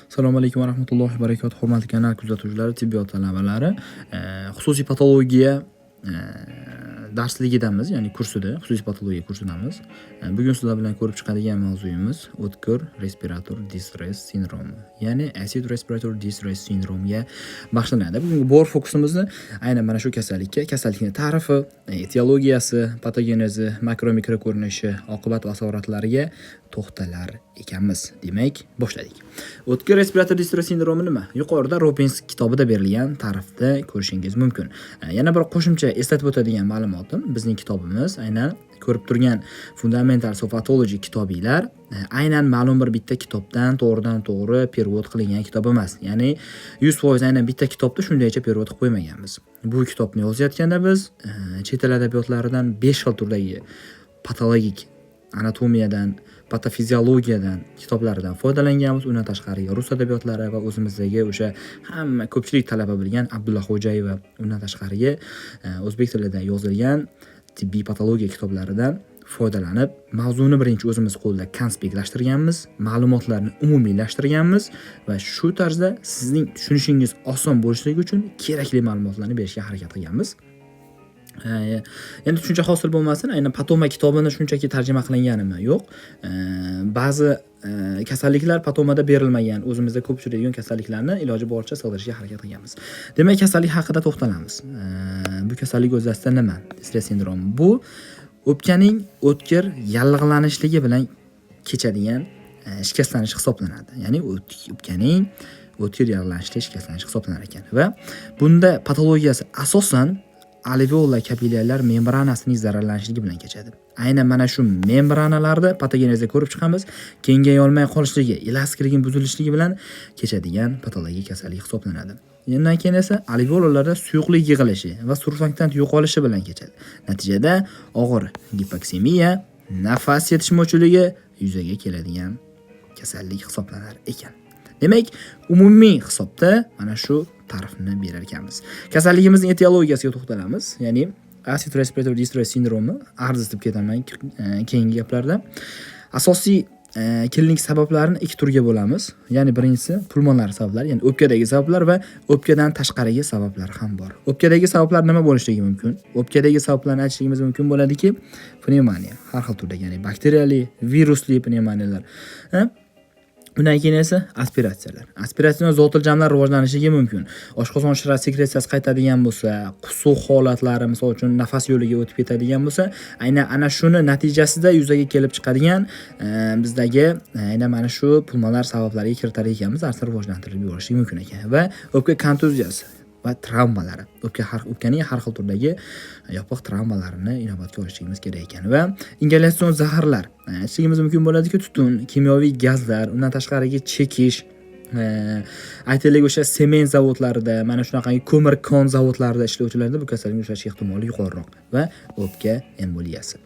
Assalomu alaykum va rahmatullohi va barakatuh. Hurmatli kanal kuzatuvchilari, tibbiyot talabalari, xususiy patologiya darsligidamiz, ya'ni kursida, xususiy patologiya kursidamiz. Bugun sizlar bilan ko'rib chiqadigan mavzuyimiz o'tkir respirator distress sindromi, ya'ni acid respiratory distress syndrome'ga bag'ishlanadi. Bugungi bor fokusimizni aynan mana shu kasallikning ta'rifi, etiologiyasi, patogenezi, makro mikro ko'rinishi, oqibat va asoratlariga to'xtalar ekanmiz. Demak, boshladik. O'tkir respirator distress sindromi nima? Yuqorida Robbins kitobida berilgan ta'rifda ko'rishingiz mumkin. Yana bir qo'shimcha eslatib o'tadigan ma'lumotim, bizning kitobimiz aynan ko'rib turgan Fundamentals of Pathology kitobiylar aynan ma'lum bir bitta kitobdan to'g'ridan-to'g'ri perevod qilingan kitob emas. Ya'ni 100% aynan bitta kitobda shundaycha perevod qilib qo'ymaganmiz. Bu kitobni yozayotganda biz chet el adabiyotlaridan 5 xil turdagi patologik anatomiyadan, patofiziologiyadan kitoblardan foydalanganmiz. Undan tashqari rus adabiyotlari va o'zimizdagi o'sha hamma ko'pchilik talaba bilgan Abdulla Xo'jayeva, undan tashqari o'zbek tilida yozilgan tibbiy patologiya kitoblaridan foydalanib, mavzuni birinchi o'zimiz qo'lda konspektlashtirganmiz, ma'lumotlarni umumiylashtirganmiz va shu tarzda sizning tushunishingiz oson bo'lishligi uchun kerakli ma'lumotlarni berishga harakat qilganmiz. Endi tushuncha hosil bo'lmasin, aynan patoma kitobini shunchaki tarjima qilinganimi? Yo'q. Ba'zi kasalliklar patomada berilmagan, o'zimizda ko'p uchraydigan kasalliklarni iloji boricha sig'dirishga harakat qilganmiz. Demak, kasallik haqida to'xtalamiz. Bu kasallik o'z aslida nima? Distress sindromi. Bu o'pkaning o'tkir yallig'lanishligi bilan kechadigan shikastlanish hisoblanadi. Ya'ni o'pkaning o'tkir yallig'lanishligi shikastlanish hisoblanar ekan va bunda patologiyasi asosan alveolar kapillyarlar membranasining zararlanishligi bilan kechadi. Aynan mana shu membranalarda patogenezda ko'rib chiqamiz, kengaya olmay qolishligi, elastikligini buzilishligi bilan kechadigan patologik kasallik hisoblanadi. Undan keyin esa alveolarlarda suyuqlik yig'ilishi va surfaktant yo'qolishi bilan kechadi. Natijada og'ir gipoksemiya, nafas yetishmovchiligi yuzaga keladigan kasallik hisoblanar ekan. Demak, umumiy hisobda mana shu ta'rifni berar ekanmiz. Kasalligimizning etiologiyasiga to'xtalamiz. Ya'ni acid respiratory distress sindromi, arz etib ketaman keyingi gaplarda. Asosiy klinik sabablarini ikki turga bo'lamiz. Ya'ni birinchisi pulmonar sabablar, ya'ni o'pkadagi sabablar va o'pkadan tashqarigi sabablar ham bor. O'pkadagi sabablar nima bo'lishligi mumkin? O'pkadagi sabablarni aytishimiz mumkin bo'ladiki, pnevmoniya, har xil turdagi, ya'ni bakteriyali, virusli pnevmoniyalar. Undan keyin esa aspiratsiyalar. Aspiratsion zotiljamlar rivojlanishiga mumkin. Oshqozon shira sekretsiyasi qaytadigan bo'lsa, qusuq holatlari, misol uchun nafas yo'liga o'tib ketadigan bo'lsa, aynan ana shuni natijasida yuzaga kelib chiqadigan bizdagi aynan mana shu pulmonar sabablarga kiritar ekanmiz, asl rivojlantirib yuborishi mumkin ekan va o'pka kontuziyasi va travmalari, o'pkaning har xil turdagi yopiq travmalarini inobatga olishimiz kerak ekan va ingalyatsion zaharlar aytishimiz mumkin bo'ladiki, tutun, kimyoviy gazlar, undan tashqariga chekish, aytaylik o'sha sement zavodlarida, mana shunaqangi ko'mir kon zavodlarida ishlovchilarda bu kasallikni uchrashi ehtimoli yuqoriroq va o'pka emboliyasi.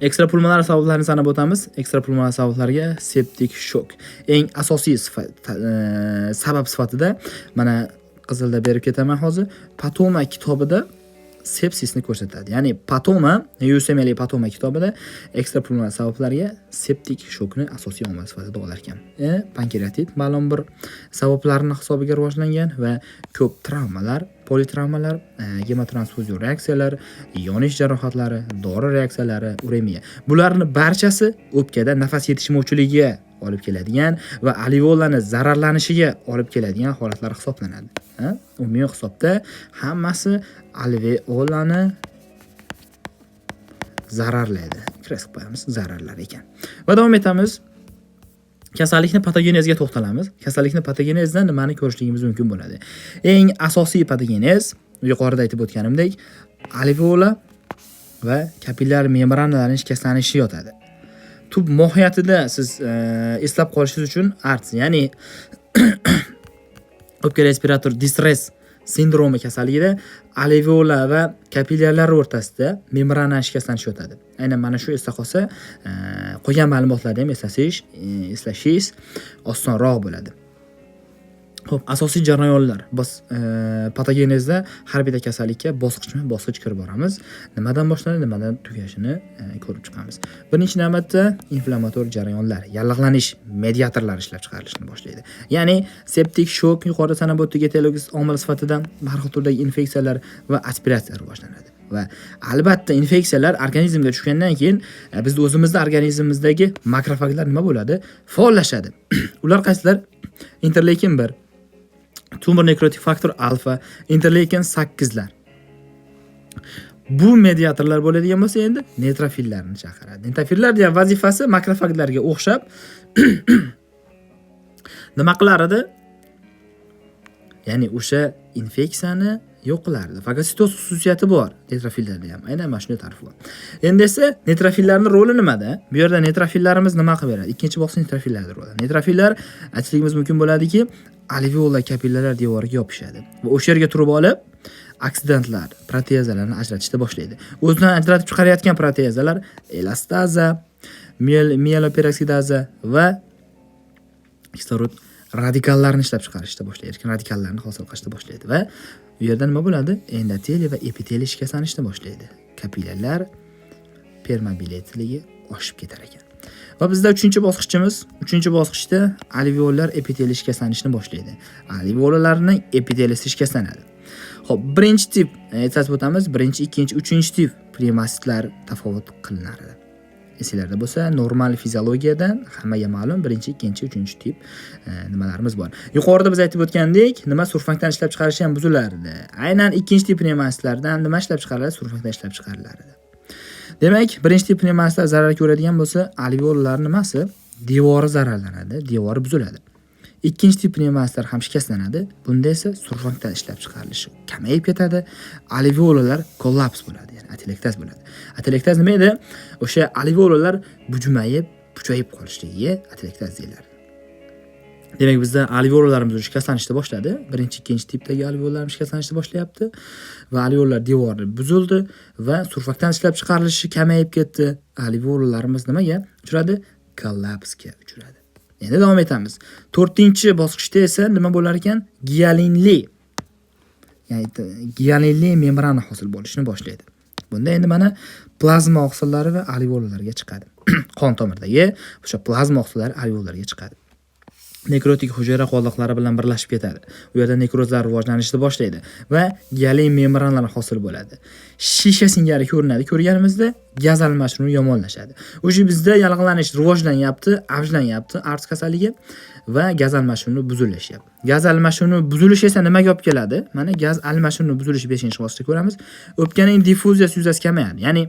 Ekstrapulmonar sabablarni sanab o'tamiz. Ekstrapulmonar sabablarga septik shok eng asosiy sabab sifatida mana qizilda berib ketaman hozir. Patoma kitobida sepsisni ko'rsatadi. Ya'ni patoma, USML patoma kitobida ekstrapulmonar sabablarga septik shokni asosiy omil sifatida olar ekan. Pankreatit ma'lum bir sabablarning hisobiga rivojlangan va ko'p travmalar, politravmalar, gemotransfuzion reaksiyalar, yonish jarohatlari, dori reaksiyalari, uremiya. Bularning barchasi o'pkada nafas yetishmovchiligiga olib keladigan va alveolarning zararlanishiga olib keladigan holatlar hisoblanadi. Umumiy hisobda hammasi alveolani zararlaydi. Kresib qo'yamiz, zararlar ekan. Va davom etamiz. Kasallikni patogeneziga to'xtalamiz. Kasallikni patogenezidan nimani ko'rishligimiz mumkin bo'ladi? Eng asosiy patogenez, yuqorida aytib o'tganimdek, alveola va kapillyar membranalarning shikastlanishi yotadi. Tub mohiyatida siz eslab qolishingiz uchun ARDS, ya'ni o'pka respirator distress sindromi kasalligida alveola va kapillyarlar o'rtasida membrana shikastlanishi yotadi. Aynan mana shu esda qolsa, qolgan ma'lumotlarni ham eslashingiz osonroq bo'ladi. Xo'p, asosiy jarayonlar. Biz patogenezda har bitta kasallikka bosqichma-bosqich kirib boramiz. Nimadan boshlanadi, nimadan tugashini ko'rib chiqamiz. Birinchi navbatda inflammator jarayonlar, yallig'lanish mediatorlari ishlab chiqarilishni boshlaydi. Ya'ni septik shok, yuqorida sanab o'tdik, etiologik omil sifatida har xil turdagi infeksiyalar va aspiratsiya rivojlanadi. Va albatta infeksiyalar organizmga tushgandan keyin bizning o'zimizning organizmimizdagi makrofaglar nima bo'ladi? Faollashadi. Ular qaysilar? Interleykin 1, tumor nekrotik faktor alfa, interleykin 8lar. Bu mediatorlar bo'ladigan bo'lsa, endi neutrofillarni chaqiradi. Neutrofillar degan vazifasi makrofaglarga o'xshab nima qilardi? Ya'ni o'sha infeksiyani yo'q qilardi. Fagositoz xususiyati bor neutrofillarda ham. Aynan mana shunday tarifi bor. Endi esa neutrofillarning roli nimada? Bu yerda neutrofillarimiz nima qilib beradi? Ikkinchi bosqich neutrofillardir roli. Neutrofillar aytishligimiz mumkin bo'ladiki, alveolar kapillalar devoriga yopishadi va o'sha yerga turib olib oksidantlar, proteazalarni ajratishni boshlaydi. O'zidan ajratib chiqarayotgan proteazalar elastaza, mieloperoksidaza va kislorod radikallarni ishlab chiqarishni boshlaydi. Radikallarni hosil qilishni boshlaydi va u yerda nima bo'ladi? Endoteliy va epiteliy shikastlanishni boshlaydi. Kapillarlar permobilitligi oshib ketar ekan. Va bizda 3-bosqichimiz, 3-bosqichda alveolar epiteliy shikastlanishni boshlaydi. Alveolarning epiteliysi shikastlanadi. Xo'p, birinchi tip aytib o'tamiz, birinchi, ikkinchi, 3-tip pnevmasitlar tafovut qilinadi. Esinglarda bo'lsa, normal fiziologiyadan hammaga ma'lum birinchi, ikkinchi, 3-tip nimalarimiz bor. Yuqorida biz aytib o'tgandek, nima surfankdan ishlab chiqarish ham buzilardi. Aynan ikkinchi tip pnevmasitlardan nima ishlab chiqariladi? Surfankdan ishlab chiqariladi. Demak, birinchi tip pnevmasitlar zarar ko'radigan bo'lsa, alveolar nimasi? Devori zararlanadi, devori buziladi. Ikkinchi tip pnevmasitlar ham shikastlanadi. Bunda esa surfankdan ishlab chiqarilishi kamayib ketadi. Alveolar kollaps bo'ladi, ya'ni atelektaz bo'ladi. Atelektaz nima edi? O'sha alveolar bujumayib, puchayib qolishligi atelektaz deyiladi. Demak, bizda alveolarimiz shikastlanishni boshladi. Birinchi, ikkinchi tipdagi alveolarimiz shikastlanishni boshlayapti va alveolar devori buzildi va surfakdan ishlab chiqarilishi kamayib ketdi. Alveolarimiz nimaga uchradi? Kollapsga uchradi. Endi davom etamiz. 4-bosqichda esa nima bo'lar ekan? Gialinli. Ya'ni gialinli membrana hosil bo'lishni boshlaydi. Bunda endi mana plazma oqsillari va alveolarga chiqadi. Qon tomirdagi o'sha plazma oqsillari alveolarga chiqadi. Nekrotik hujayra qoldiqlari bilan birlashib ketadi. U yerda nekrozlar rivojlanishni boshlaydi va gialin membranalar hosil bo'ladi. Shisha singari ko'rinadi. Ko'rganimizda gaz almashinuvi yomonlashadi. O'sha bizda yallig'lanish rivojlanyapti, avjlanyapti, arts kasalligi va gaz almashinuvi buzilishyapti. Gaz almashinuvi buzilishi esa nimaga olib keladi? Mana gaz almashinuvi buzilishi 5-bosqichda ko'ramiz. O'pkaning diffuziyasi yuzasi kamayadi. Ya'ni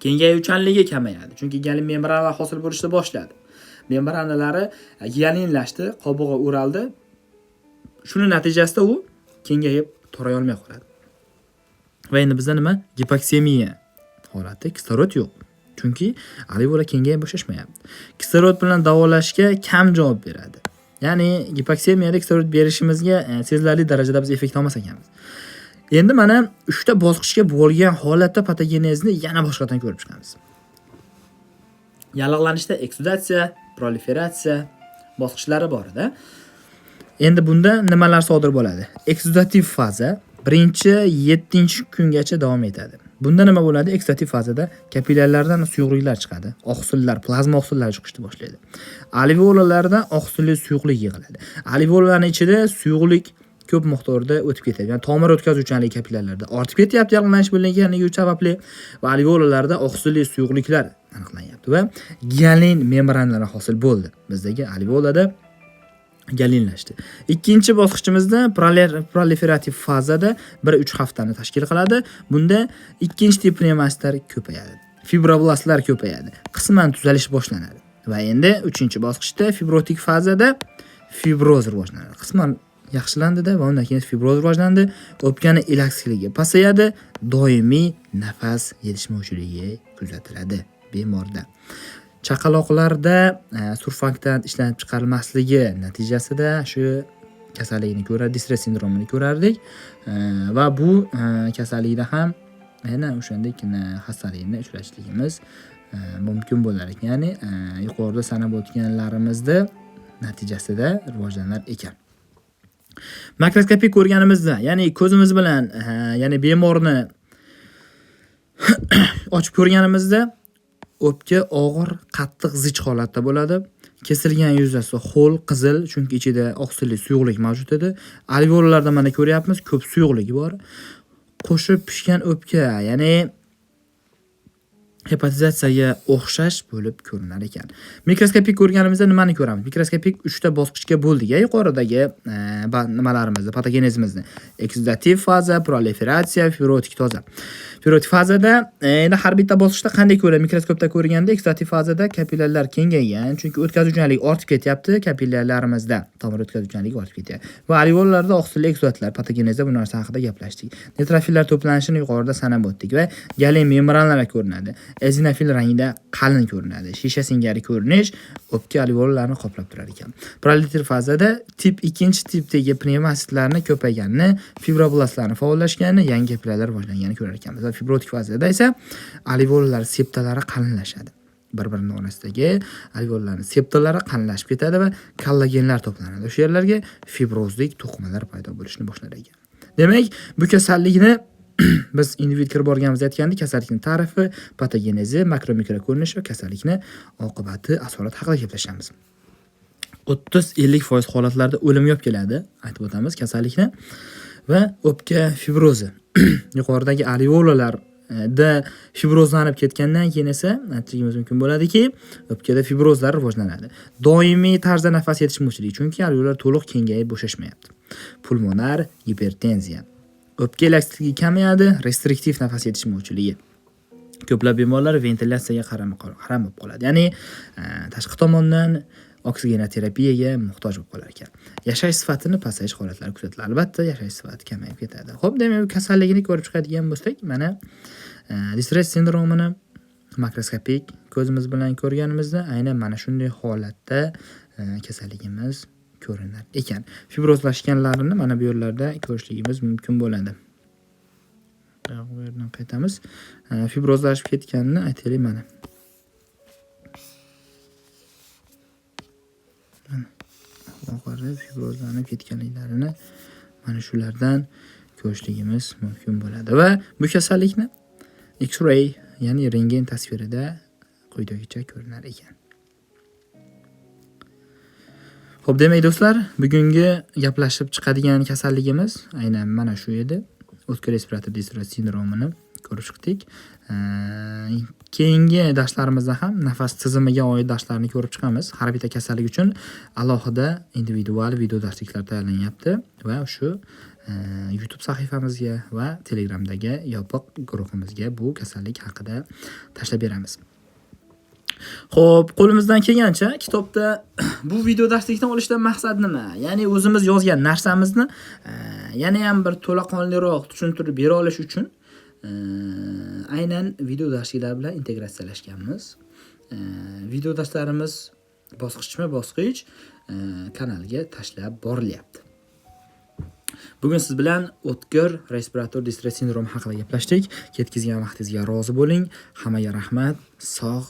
kengayuvchanligi kamayadi. Chunki gialin membranalar hosil bo'lishni boshladi. Membranalari gialinlashdi, qobig'i o'raldi. Shuning natijasida u kengayib to'ray olmay qoladi. Va endi bizda nima? Gipoksemiya holati, kislorod yo'q. Chunki alveolar kengayib bo'shashmayapti. Kislorod bilan davolashga kam javob beradi. Ya'ni gipoksemiyada kislorod berishimizga sezilarli darajada biz effekt olmas ekanmiz. Endi mana 3-bosqichga bo'lgan holatda patogenezni yana boshqadan ko'rib chiqamiz. Yallig'lanishda eksudatsiya, proliferatsiya bosqichlari bor-da. Endi bunda nimalar sodir bo'ladi? Eksudativ faza 1-7-kungacha davom etadi. Bunda nima bo'ladi? Eksudativ fazada kapillarlardan suyuqliklar chiqadi. Oqsillar, plazma oqsillari chiqishni boshlaydi. Alveolardan oqsilli suyuqlik yig'iladi. Alveolarning ichida suyuqlik ko'p miqdorda o'tib ketadi. Ya'ni tomir o'tkazuvchanlik kapillarlarda ortib ketyapti yallig'lanish bo'lganligi sababli va alveolarlarda oqsilli suyuqliklar aniqlanyapti va gialin membranalari hosil bo'ldi. Bizdagi alveolada gialinlashdi. Ikkinchi bosqichimizda proliferativ fazada 1-3 haftani tashkil qiladi. Bunda ikkinchi tip pnevmasitlar ko'payadi. Fibroblastlar ko'payadi. Qisman tuzalish boshlanadi. Va endi 3-bosqichda fibrotik fazada fibroz rivojlanadi. Qisman yaxshilandi-da va undan keyin fibroz rivojlandi. O'pkani elastikligi pasayadi, doimiy nafas yetishmovchiligi kuzatiladi bemorda. Chaqaloqlarda surfankdan ishlanib chiqarilmasligi natijasida shu kasallikni ko'rar, distress sindromini ko'rardik va bu kasallikda ham yana o'shandek xastalikni uchrashligimiz mumkin bo'lar ekan. Ya'ni yuqorida sanab o'tganlarimizda natijasida rivojlanar ekan. Makroskopik ko'rganimizda, ya'ni ko'zimiz bilan, ya'ni bemorni ochib ko'rganimizda o'pka og'ir, qattiq zich holatda bo'ladi. Kesilgan yuzasi ho'l, qizil, chunki ichida oqsilli suyuqlik mavjud edi. Alveollarda mana ko'ryapmiz, ko'p suyuqlik bor. Qo'shib pishgan o'pka, ya'ni hepatizatsiyaga o'xshash bo'lib ko'rinar ekan. Mikroskopik ko'rganimizda nimani ko'ramiz? Mikroskopik 3 ta bosqichga bo'ldik. Yuqoridagi nimalarimizni, patogenezimizni. Eksudativ faza, proliferatsiya, fibrotik toza. Fibrotik fazada endi har bitta bosqichda qanday ko'ramiz? Mikroskopda ko'rganda eksudativ fazada kapillyarlar kengaygan, chunki o'tkazuvchanlik ortib ketyapti, kapillyarlarimizda tomir o'tkazuvchanligi ortib ketyapti. Va alveollarda oqsilli eksudatlar, patogenezda bu narsa haqida gaplashdik. Neytrofillar to'planishini yuqorida sanab o'tdik va galin membranlar ko'rinadi. Ezinofil rangida qalin ko'rinadi. Shisha singari ko'rinish o'pka alveollarini qoplab turar ekan. Proliferativ fazada tip 2-tipdagi pnevmasitlarni ko'payganini, fibroblastlarni faollashganini, yangi kapillyarlar rivojlanganini ko'rar ekanmiz. Va fibrotik fazada esa alveollar septalari qalinlashadi. Bir-birini orasidagi alveollarning septalari qalinlashib ketadi va kollagenlar to'planadi. O'sha yerlarga fibrozlik to'qimalar paydo bo'lishni boshlar ekan. Demak, bu kasallikni biz individ kirib borganimizda aytgandik, kasallikning ta'rifi, patogenezi, makro-mikro ko'rinish va kasallikni oqibati, asorat haqida gaplashamiz. 30-50% holatlarda o'limga olib keladi, aytib o'tamiz kasallikni va o'pka fibrozi. Yuqoridagi alveolalarda fibrozlanib ketgandan keyin esa aytishimiz mumkin bo'ladiki, o'pkada fibrozlar rivojlanadi. Doimiy tarzda nafas yetish mushukligi, chunki alveolar to'liq kengayib bo'shashmayapti. Pulmonar gipertenziya. O'pka elastikligi kamayadi, restriktiv nafas yetishmovchiligi. Ko'plab bemorlar ventilyatsiyaga qaramay qoladi. Ya'ni tashqi tomondan oksigenoterapiyasiga muhtoj bo'lib qolar ekan. Yashash sifatini pasayish holatlari kuzatiladi. Albatta, yashash sifati kamayib ketadi. Xo'p, demak, kasalligini ko'rib chiqadigan bo'lsak, mana distress sindromini makroskopik ko'zimiz bilan ko'rganimizda aynan mana shunday holatda kasalligimiz ko'rinar ekan. Fibrozlashganlarini mana bu yerlarda ko'rishligimiz mumkin bo'ladi. Bu yerdan qaytamiz. Fibrozlashib ketganini aytaylik mana. Oxirida fibrozlanib ketganliklarini mana shulardan ko'rishligimiz mumkin bo'ladi va bu kasallikni X-ray, ya'ni rentgen tasvirida quyidagicha ko'rinar ekan. Xo'p, demak do'stlar, bugungi gaplashib chiqadigan kasalligimiz aynan mana shu edi. O'tkir respirator distress sindromini ko'rib chiqdik. Keyingi darslarimizda ham nafas tizimiga oid darslarni ko'rib chiqamiz. Har bitta kasallik uchun alohida individual video darsliklar tayyorlanyapti va shu YouTube sahifamizga va Telegramdagi yopiq guruhimizga bu kasallik haqida tashlab beramiz. Xo'p, qo'limizdan kelgancha kitobda bu video darslikdan olishdan maqsad nima? Ya'ni o'zimiz yozgan narsamizni yana ham bir to'laqonliroq tushuntirib bera olish uchun aynan video darsliklar bilan integratsiyalashganmiz. Video darslarimiz bosqichma-bosqich kanalga tashlab borilyapti. Bugun siz bilan o'tkir respirator distress sindromi haqida gaplashdik. Ketkizgan vaqtingizga rozi bo'ling. Hammaga rahmat. Sog'